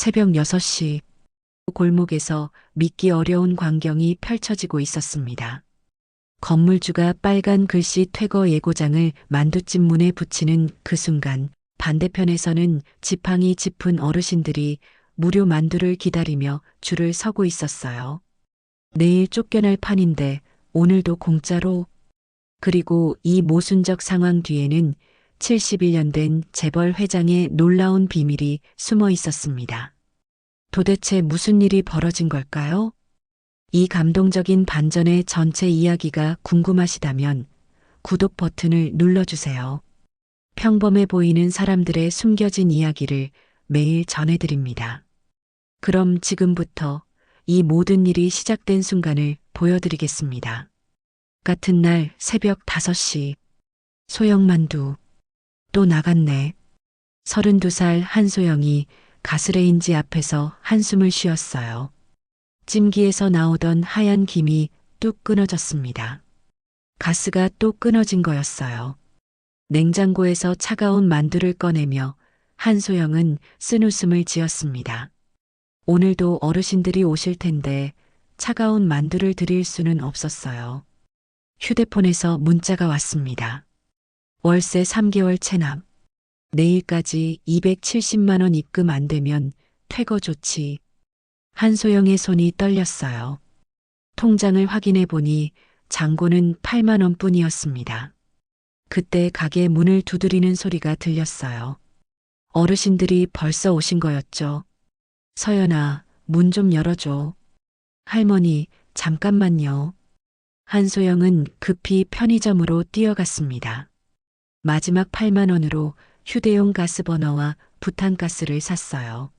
새벽 6시 골목에서 믿기 어려운 광경이 펼쳐지고 있었습니다. 건물주가 빨간 글씨 퇴거 예고장을 만두집 문에 붙이는 그 순간 반대편에서는 지팡이 짚은 어르신들이 무료 만두를 기다리며 줄을 서고 있었어요. 내일 쫓겨날 판인데 오늘도 공짜로. 그리고 이 모순적 상황 뒤에는 71년 된 재벌 회장의 놀라운 비밀이 숨어 있었습니다. 도대체 무슨 일이 벌어진 걸까요? 이 감동적인 반전의 전체 이야기가 궁금하시다면 구독 버튼을 눌러주세요. 평범해 보이는 사람들의 숨겨진 이야기를 매일 전해드립니다. 그럼 지금부터 이 모든 일이 시작된 순간을 보여드리겠습니다. 같은 날 새벽 5시 소영만두 또 나갔네. 32살 한소영이 가스레인지 앞에서 한숨을 쉬었어요. 찜기에서 나오던 하얀 김이 뚝 끊어졌습니다. 가스가 또 끊어진 거였어요. 냉장고에서 차가운 만두를 꺼내며 한소영은 쓴웃음을 지었습니다. 오늘도 어르신들이 오실 텐데 차가운 만두를 드릴 수는 없었어요. 휴대폰에서 문자가 왔습니다. 월세 3개월 체납. 내일까지 270만 원 입금 안 되면 퇴거 조치. 한소영의 손이 떨렸어요. 통장을 확인해 보니 잔고는 8만 원뿐이었습니다. 그때 가게 문을 두드리는 소리가 들렸어요. 어르신들이 벌써 오신 거였죠. 서연아, 문 좀 열어줘. 할머니, 잠깐만요. 한소영은 급히 편의점으로 뛰어갔습니다. 마지막 8만 원으로 휴대용 가스버너와 부탄가스를 샀어요.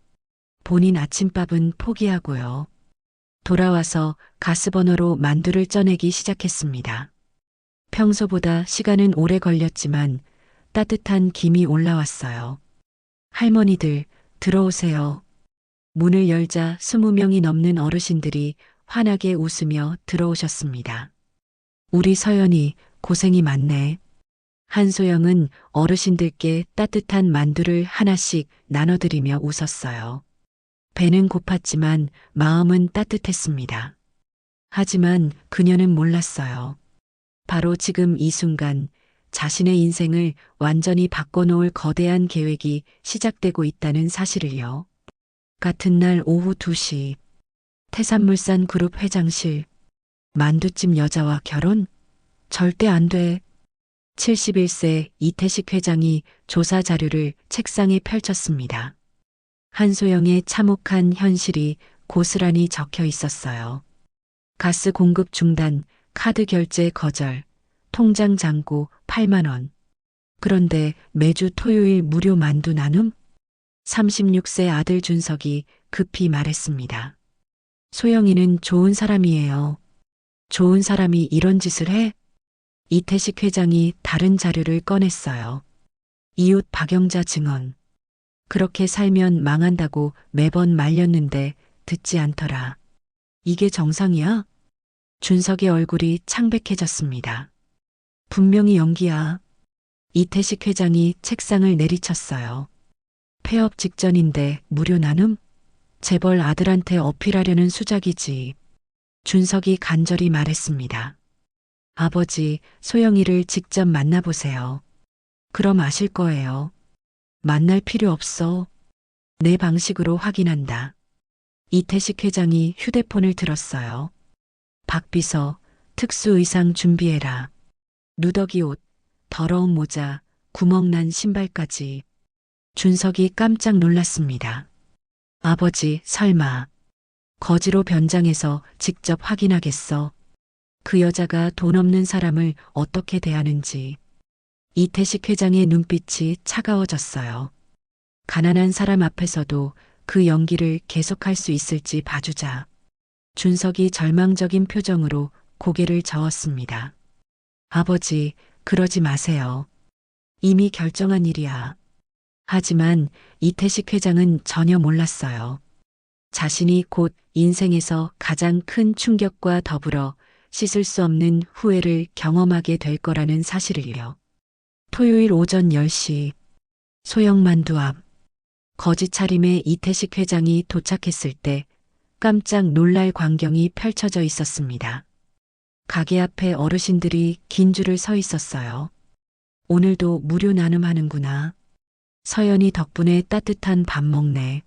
본인 아침밥은 포기하고요. 돌아와서 가스버너로 만두를 쪄내기 시작했습니다. 평소보다 시간은 오래 걸렸지만 따뜻한 김이 올라왔어요. 할머니들, 들어오세요. 문을 열자 20명이 넘는 어르신들이 환하게 웃으며 들어오셨습니다. 우리 서연이 고생이 많네. 한소영은 어르신들께 따뜻한 만두를 하나씩 나눠드리며 웃었어요. 배는 고팠지만 마음은 따뜻했습니다. 하지만 그녀는 몰랐어요. 바로 지금 이 순간 자신의 인생을 완전히 바꿔놓을 거대한 계획이 시작되고 있다는 사실을요. 같은 날 오후 2시 태산물산 그룹 회장실. 만두집 여자와 결혼? 절대 안 돼. 71세 이태식 회장이 조사 자료를 책상에 펼쳤습니다. 한소영의 참혹한 현실이 고스란히 적혀 있었어요. 가스 공급 중단, 카드 결제 거절, 통장 잔고 8만 원. 그런데 매주 토요일 무료 만두 나눔? 36세 아들 준석이 급히 말했습니다. 소영이는 좋은 사람이에요. 좋은 사람이 이런 짓을 해? 이태식 회장이 다른 자료를 꺼냈어요. 이웃 박영자 증언. 그렇게 살면 망한다고 매번 말렸는데 듣지 않더라. 이게 정상이야? 준석의 얼굴이 창백해졌습니다. 분명히 연기야. 이태식 회장이 책상을 내리쳤어요. 폐업 직전인데 무료 나눔? 재벌 아들한테 어필하려는 수작이지. 준석이 간절히 말했습니다. 아버지, 소영이를 직접 만나보세요. 그럼 아실 거예요. 만날 필요 없어. 내 방식으로 확인한다. 이태식 회장이 휴대폰을 들었어요. 박비서, 특수의상 준비해라. 누더기 옷, 더러운 모자, 구멍난 신발까지. 준석이 깜짝 놀랐습니다. 아버지, 설마. 거지로 변장해서 직접 확인하겠어. 그 여자가 돈 없는 사람을 어떻게 대하는지. 이태식 회장의 눈빛이 차가워졌어요. 가난한 사람 앞에서도 그 연기를 계속할 수 있을지 봐주자. 준석이 절망적인 표정으로 고개를 저었습니다. 아버지, 그러지 마세요. 이미 결정한 일이야. 하지만 이태식 회장은 전혀 몰랐어요. 자신이 곧 인생에서 가장 큰 충격과 더불어 씻을 수 없는 후회를 경험하게 될 거라는 사실을요. 토요일 오전 10시 소영만두 앞 거짓 차림의 이태식 회장이 도착했을 때 깜짝 놀랄 광경이 펼쳐져 있었습니다. 가게 앞에 어르신들이 긴 줄을 서 있었어요. 오늘도 무료 나눔하는구나. 서연이 덕분에 따뜻한 밥 먹네.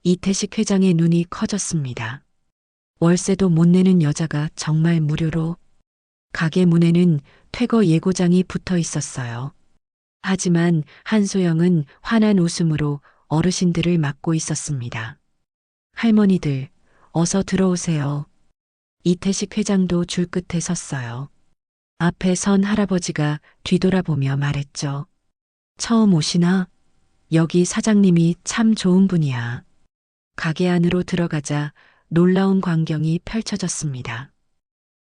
이태식 회장의 눈이 커졌습니다. 월세도 못 내는 여자가 정말 무료로. 가게 문에는 퇴거 예고장이 붙어 있었어요. 하지만 한소영은 환한 웃음으로 어르신들을 맞고 있었습니다. 할머니들, 어서 들어오세요. 이태식 회장도 줄 끝에 섰어요. 앞에 선 할아버지가 뒤돌아보며 말했죠. 처음 오시나? 여기 사장님이 참 좋은 분이야. 가게 안으로 들어가자 놀라운 광경이 펼쳐졌습니다.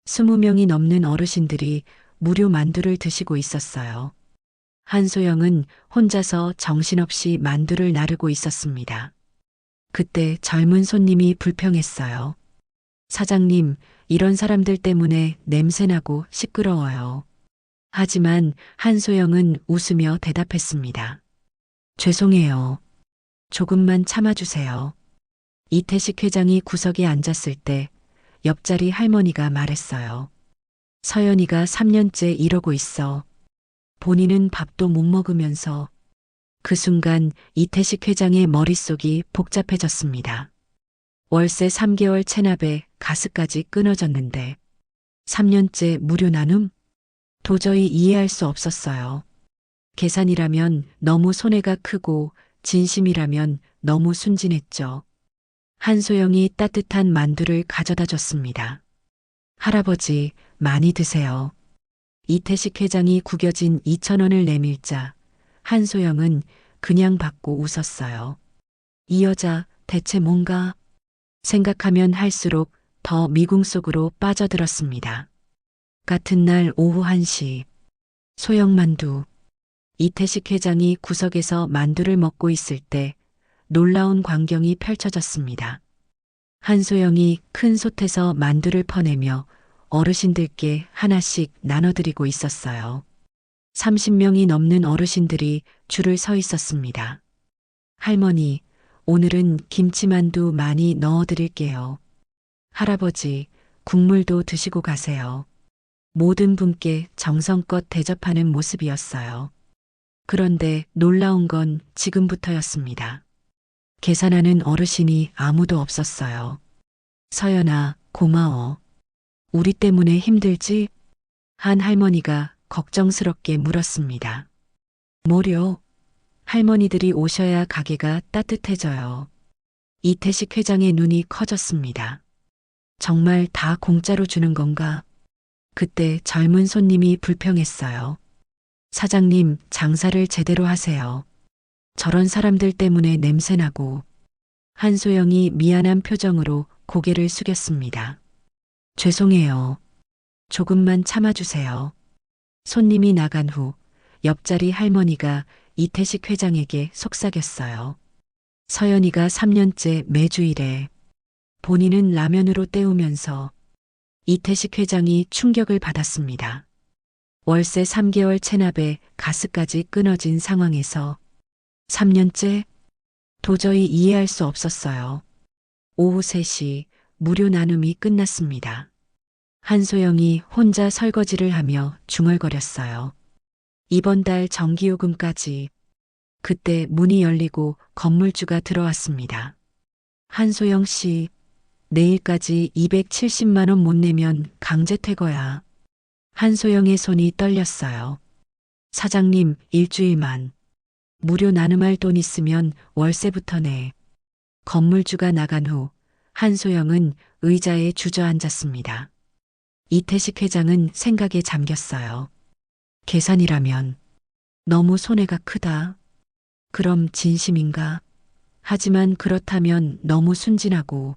20명이 넘는 어르신들이 무료 만두를 드시고 있었어요. 한소영은 혼자서 정신없이 만두를 나르고 있었습니다. 그때 젊은 손님이 불평했어요. 사장님, 이런 사람들 때문에 냄새나고 시끄러워요. 하지만 한소영은 웃으며 대답했습니다. 죄송해요. 조금만 참아주세요. 이태식 회장이 구석에 앉았을 때 옆자리 할머니가 말했어요. 서연이가 3년째 이러고 있어. 본인은 밥도 못 먹으면서. 그 순간 이태식 회장의 머릿속이 복잡해졌습니다. 월세 3개월 체납에 가스까지 끊어졌는데 3년째 무료 나눔? 도저히 이해할 수 없었어요. 계산이라면 너무 손해가 크고 진심이라면 너무 순진했죠. 한소영이 따뜻한 만두를 가져다 줬습니다. 할아버지, 많이 드세요. 이태식 회장이 구겨진 2,000원을 내밀자 한소영은 그냥 받고 웃었어요. 이 여자 대체 뭔가 생각하면 할수록 더 미궁 속으로 빠져들었습니다. 같은 날 오후 1시 소영만두. 이태식 회장이 구석에서 만두를 먹고 있을 때 놀라운 광경이 펼쳐졌습니다. 한소영이 큰 솥에서 만두를 퍼내며 어르신들께 하나씩 나눠드리고 있었어요. 30명이 넘는 어르신들이 줄을 서 있었습니다. 할머니, 오늘은 김치만두 많이 넣어드릴게요. 할아버지, 국물도 드시고 가세요. 모든 분께 정성껏 대접하는 모습이었어요. 그런데 놀라운 건 지금부터였습니다. 계산하는 어르신이 아무도 없었어요. 서연아, 고마워. 우리 때문에 힘들지? 한 할머니가 걱정스럽게 물었습니다. 뭐려? 할머니들이 오셔야 가게가 따뜻해져요. 이태식 회장의 눈이 커졌습니다. 정말 다 공짜로 주는 건가? 그때 젊은 손님이 불평했어요. 사장님, 장사를 제대로 하세요. 저런 사람들 때문에 냄새나고. 한소영이 미안한 표정으로 고개를 숙였습니다. 죄송해요. 조금만 참아주세요. 손님이 나간 후 옆자리 할머니가 이태식 회장에게 속삭였어요. 서연이가 3년째 매주 이래. 본인은 라면으로 때우면서. 이태식 회장이 충격을 받았습니다. 월세 3개월 체납에 가스까지 끊어진 상황에서 3년째? 도저히 이해할 수 없었어요. 오후 3시 무료 나눔이 끝났습니다. 한소영이 혼자 설거지를 하며 중얼거렸어요. 이번 달 전기요금까지. 그때 문이 열리고 건물주가 들어왔습니다. 한소영 씨, 내일까지 270만 원 못 내면 강제 퇴거야. 한소영의 손이 떨렸어요. 사장님, 일주일만. 무료 나눔할 돈 있으면 월세부터 내. 건물주가 나간 후 한소영은 의자에 주저앉았습니다. 이태식 회장은 생각에 잠겼어요. 계산이라면 너무 손해가 크다. 그럼 진심인가? 하지만 그렇다면 너무 순진하고.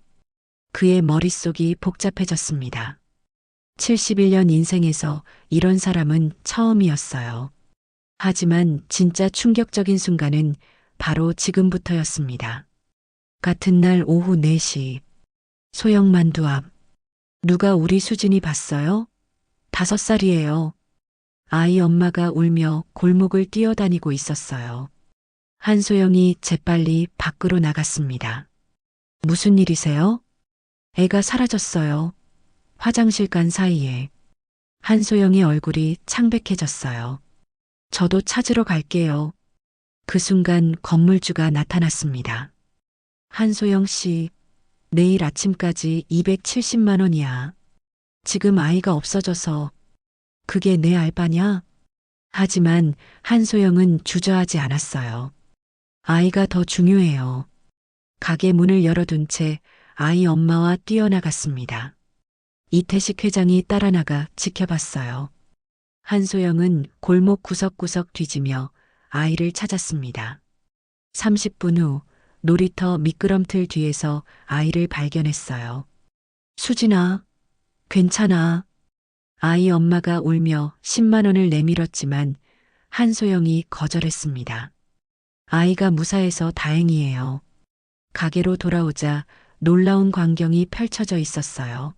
그의 머릿속이 복잡해졌습니다. 71년 인생에서 이런 사람은 처음이었어요. 하지만 진짜 충격적인 순간은 바로 지금부터였습니다. 같은 날 오후 4시 소영만두 앞. 누가 우리 수진이 봤어요? 5살이에요. 아이 엄마가 울며 골목을 뛰어다니고 있었어요. 한소영이 재빨리 밖으로 나갔습니다. 무슨 일이세요? 애가 사라졌어요. 화장실 간 사이에. 한소영의 얼굴이 창백해졌어요. 저도 찾으러 갈게요. 그 순간 건물주가 나타났습니다. 한소영 씨, 내일 아침까지 270만 원이야. 지금 아이가 없어져서 그게 내 알바냐? 하지만 한소영은 주저하지 않았어요. 아이가 더 중요해요. 가게 문을 열어둔 채 아이 엄마와 뛰어나갔습니다. 이태식 회장이 따라 나가 지켜봤어요. 한소영은 골목 구석구석 뒤지며 아이를 찾았습니다. 30분 후 놀이터 미끄럼틀 뒤에서 아이를 발견했어요. 수진아, 괜찮아. 아이 엄마가 울며 10만 원을 내밀었지만 한소영이 거절했습니다. 아이가 무사해서 다행이에요. 가게로 돌아오자 놀라운 광경이 펼쳐져 있었어요.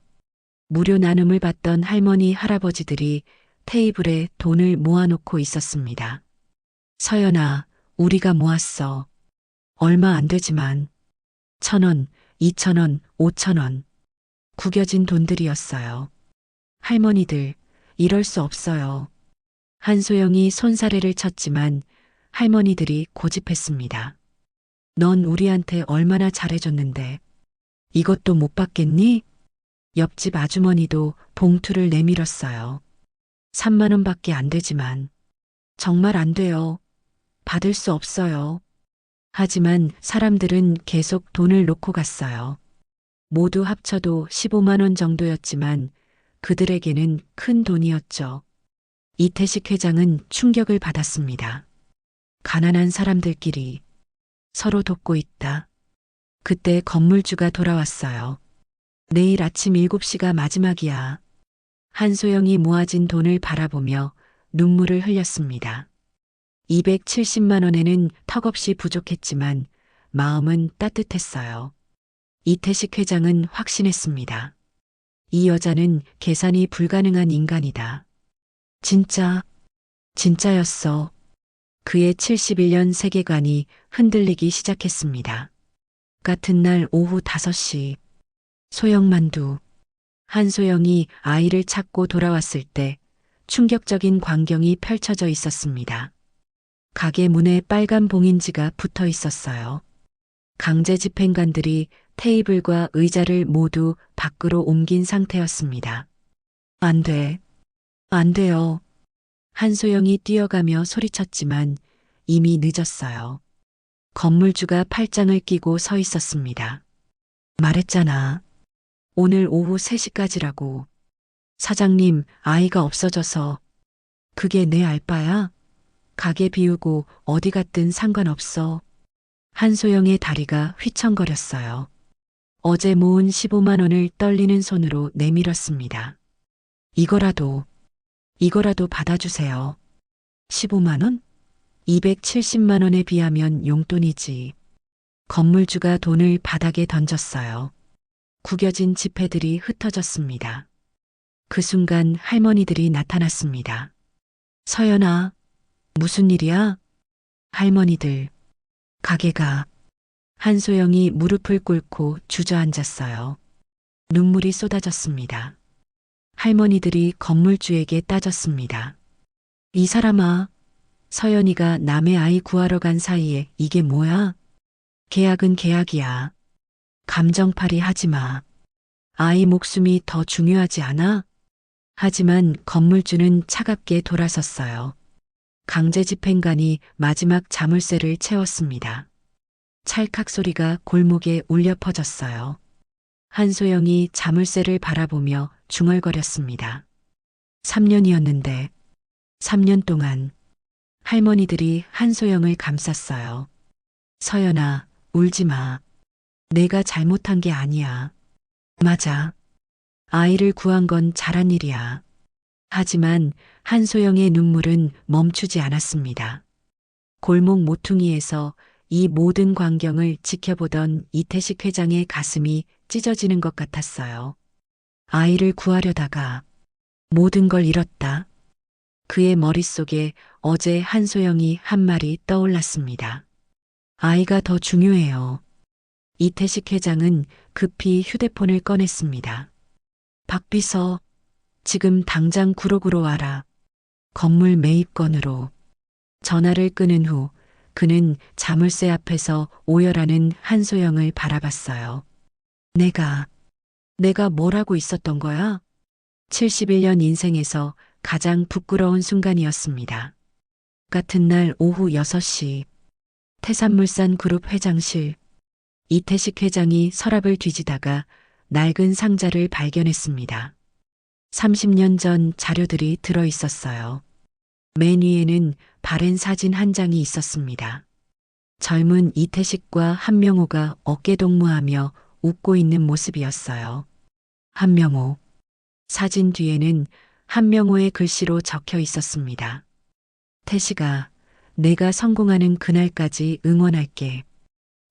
무료 나눔을 받던 할머니, 할아버지들이 테이블에 돈을 모아놓고 있었습니다. 서연아, 우리가 모았어. 얼마 안 되지만 1,000원, 2,000원, 5,000원. 구겨진 돈들이었어요. 할머니들, 이럴 수 없어요. 한소영이 손사래를 쳤지만 할머니들이 고집했습니다. 넌 우리한테 얼마나 잘해줬는데 이것도 못 받겠니? 옆집 아주머니도 봉투를 내밀었어요. 3만 원밖에 안 되지만 정말 안 돼요. 받을 수 없어요. 하지만 사람들은 계속 돈을 놓고 갔어요. 모두 합쳐도 15만 원 정도였지만 그들에게는 큰 돈이었죠. 이태식 회장은 충격을 받았습니다. 가난한 사람들끼리 서로 돕고 있다. 그때 건물주가 돌아왔어요. 내일 아침 7시가 마지막이야. 한소영이 모아진 돈을 바라보며 눈물을 흘렸습니다. 270만 원에는 턱없이 부족했지만 마음은 따뜻했어요. 이태식 회장은 확신했습니다. 이 여자는 계산이 불가능한 인간이다. 진짜였어. 그의 71년 세계관이 흔들리기 시작했습니다. 같은 날 오후 5시, 소영만두. 한소영이 아이를 찾고 돌아왔을 때 충격적인 광경이 펼쳐져 있었습니다. 가게 문에 빨간 봉인지가 붙어 있었어요. 강제 집행관들이 테이블과 의자를 모두 밖으로 옮긴 상태였습니다. 안 돼. 안 돼요. 한소영이 뛰어가며 소리쳤지만 이미 늦었어요. 건물주가 팔짱을 끼고 서 있었습니다. 말했잖아. 오늘 오후 3시까지라고. 사장님, 아이가 없어져서. 그게 내 알바야? 가게 비우고 어디 갔든 상관없어. 한소영의 다리가 휘청거렸어요. 어제 모은 15만 원을 떨리는 손으로 내밀었습니다. 이거라도 받아주세요. 15만 원? 270만 원에 비하면 용돈이지. 건물주가 돈을 바닥에 던졌어요. 구겨진 지폐들이 흩어졌습니다. 그 순간 할머니들이 나타났습니다. 서연아, 무슨 일이야? 할머니들, 가게가. 한소영이 무릎을 꿇고 주저앉았어요. 눈물이 쏟아졌습니다. 할머니들이 건물주에게 따졌습니다. 이 사람아, 서연이가 남의 아이 구하러 간 사이에 이게 뭐야? 계약은 계약이야. 감정팔이 하지 마. 아이 목숨이 더 중요하지 않아? 하지만 건물주는 차갑게 돌아섰어요. 강제 집행관이 마지막 자물쇠를 채웠습니다. 찰칵 소리가 골목에 울려 퍼졌어요. 한소영이 자물쇠를 바라보며 중얼거렸습니다. 3년이었는데 3년 동안 할머니들이 한소영을 감쌌어요. 서연아, 울지 마. 내가 잘못한 게 아니야. 맞아. 아이를 구한 건 잘한 일이야. 하지만 한소영의 눈물은 멈추지 않았습니다. 골목 모퉁이에서 이 모든 광경을 지켜보던 이태식 회장의 가슴이 찢어지는 것 같았어요. 아이를 구하려다가 모든 걸 잃었다. 그의 머릿속에 어제 한소영이 한 말이 떠올랐습니다. 아이가 더 중요해요. 이태식 회장은 급히 휴대폰을 꺼냈습니다. 박 비서, 지금 당장 구로구로 와라. 건물 매입건으로. 전화를 끊은 후 그는 자물쇠 앞에서 오열하는 한소영을 바라봤어요. 내가 뭘 하고 있었던 거야? 71년 인생에서 가장 부끄러운 순간이었습니다. 같은 날 오후 6시 태산물산 그룹 회장실. 이태식 회장이 서랍을 뒤지다가 낡은 상자를 발견했습니다. 30년 전 자료들이 들어 있었어요. 맨 위에는 바랜 사진 한 장이 있었습니다. 젊은 이태식과 한명호가 어깨동무하며 웃고 있는 모습이었어요. 한명호. 사진 뒤에는 한명호의 글씨로 적혀 있었습니다. 태식아, 내가 성공하는 그날까지 응원할게.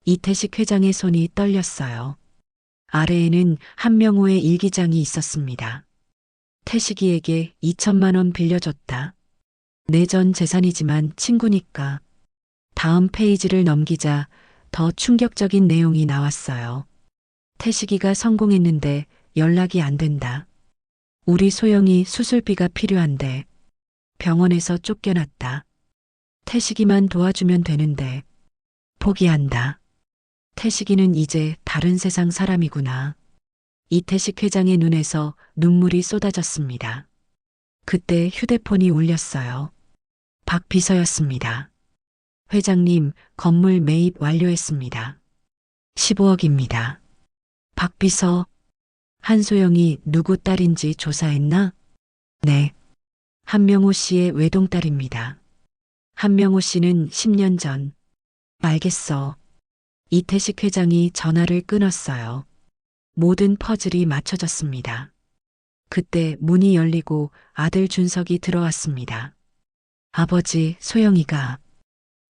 이태식 회장의 손이 떨렸어요. 아래에는 한명호의 일기장이 있었습니다. 태식이에게 2천만 원 빌려줬다. 내 전 재산이지만 친구니까. 다음 페이지를 넘기자 더 충격적인 내용이 나왔어요. 태식이가 성공했는데 연락이 안 된다. 우리 소영이 수술비가 필요한데 병원에서 쫓겨났다. 태식이만 도와주면 되는데 포기한다. 태식이는 이제 다른 세상 사람이구나. 이태식 회장의 눈에서 눈물이 쏟아졌습니다. 그때 휴대폰이 울렸어요. 박 비서였습니다. 회장님, 건물 매입 완료했습니다. 15억입니다. 박 비서, 한소영이 누구 딸인지 조사했나? 네. 한명호 씨의 외동딸입니다. 한명호 씨는 10년 전. 알겠어. 이태식 회장이 전화를 끊었어요. 모든 퍼즐이 맞춰졌습니다. 그때 문이 열리고 아들 준석이 들어왔습니다. 아버지, 소영이가.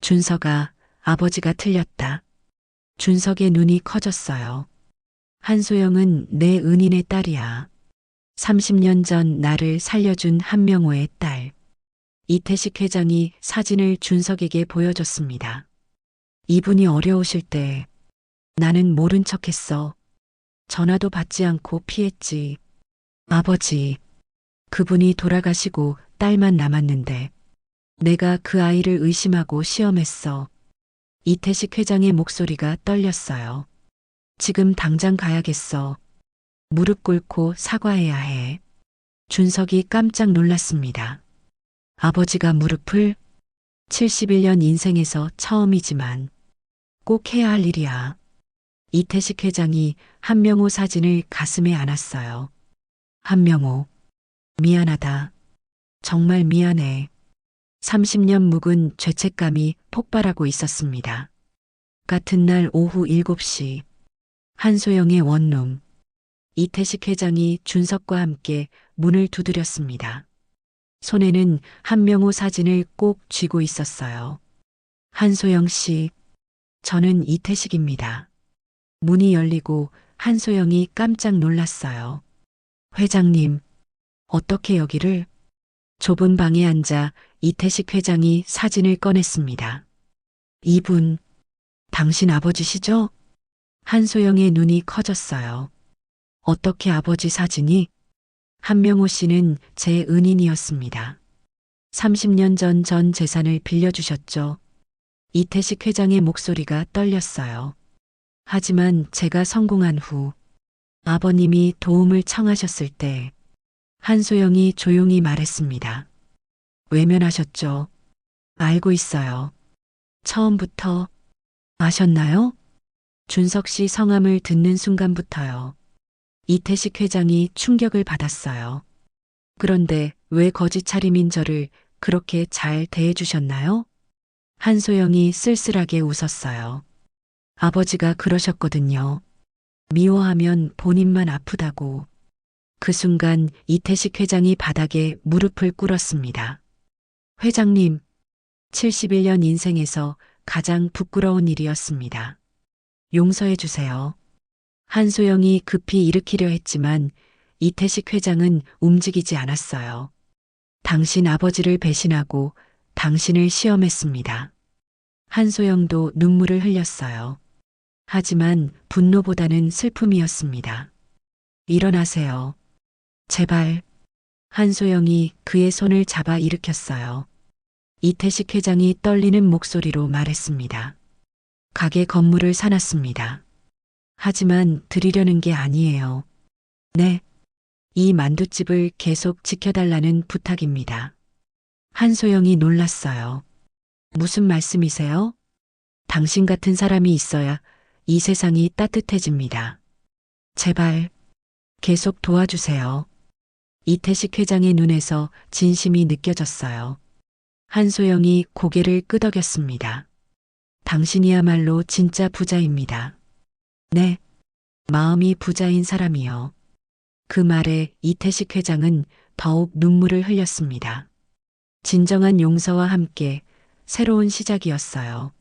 준석아, 아버지가 틀렸다. 준석의 눈이 커졌어요. 한소영은 내 은인의 딸이야. 30년 전 나를 살려준 한명호의 딸. 이태식 회장이 사진을 준석에게 보여줬습니다. 이분이 어려우실 때 나는 모른 척했어. 전화도 받지 않고 피했지. 아버지, 그분이 돌아가시고 딸만 남았는데 내가 그 아이를 의심하고 시험했어. 이태식 회장의 목소리가 떨렸어요. 지금 당장 가야겠어. 무릎 꿇고 사과해야 해. 준석이 깜짝 놀랐습니다. 아버지가 무릎을? 71년 인생에서 처음이지만 꼭 해야 할 일이야. 이태식 회장이 한명호 사진을 가슴에 안았어요. 한명호, 미안하다. 정말 미안해. 30년 묵은 죄책감이 폭발하고 있었습니다. 같은 날 오후 7시 한소영의 원룸. 이태식 회장이 준석과 함께 문을 두드렸습니다. 손에는 한명호 사진을 꼭 쥐고 있었어요. 한소영 씨, 저는 이태식입니다. 문이 열리고 한소영이 깜짝 놀랐어요. 회장님, 어떻게 여기를? 좁은 방에 앉아 이태식 회장이 사진을 꺼냈습니다. 이분, 당신 아버지시죠? 한소영의 눈이 커졌어요. 어떻게 아버지 사진이? 한명호 씨는 제 은인이었습니다. 30년 전 재산을 빌려주셨죠. 이태식 회장의 목소리가 떨렸어요. 하지만 제가 성공한 후 아버님이 도움을 청하셨을 때 한소영이 조용히 말했습니다. 외면하셨죠. 알고 있어요. 처음부터 아셨나요? 준석 씨 성함을 듣는 순간부터요. 이태식 회장이 충격을 받았어요. 그런데 왜 거짓 차림인 저를 그렇게 잘 대해주셨나요? 한소영이 쓸쓸하게 웃었어요. 아버지가 그러셨거든요. 미워하면 본인만 아프다고. 그 순간 이태식 회장이 바닥에 무릎을 꿇었습니다. 회장님, 71년 인생에서 가장 부끄러운 일이었습니다. 용서해 주세요. 한소영이 급히 일으키려 했지만 이태식 회장은 움직이지 않았어요. 당신 아버지를 배신하고 당신을 시험했습니다. 한소영도 눈물을 흘렸어요. 하지만 분노보다는 슬픔이었습니다. 일어나세요. 제발. 한소영이 그의 손을 잡아 일으켰어요. 이태식 회장이 떨리는 목소리로 말했습니다. 가게 건물을 사놨습니다. 하지만 드리려는 게 아니에요. 네. 이 만두집을 계속 지켜달라는 부탁입니다. 한소영이 놀랐어요. 무슨 말씀이세요? 당신 같은 사람이 있어야 이 세상이 따뜻해집니다. 제발, 계속 도와주세요. 이태식 회장의 눈에서 진심이 느껴졌어요. 한소영이 고개를 끄덕였습니다. 당신이야말로 진짜 부자입니다. 네, 마음이 부자인 사람이요. 그 말에 이태식 회장은 더욱 눈물을 흘렸습니다. 진정한 용서와 함께 새로운 시작이었어요.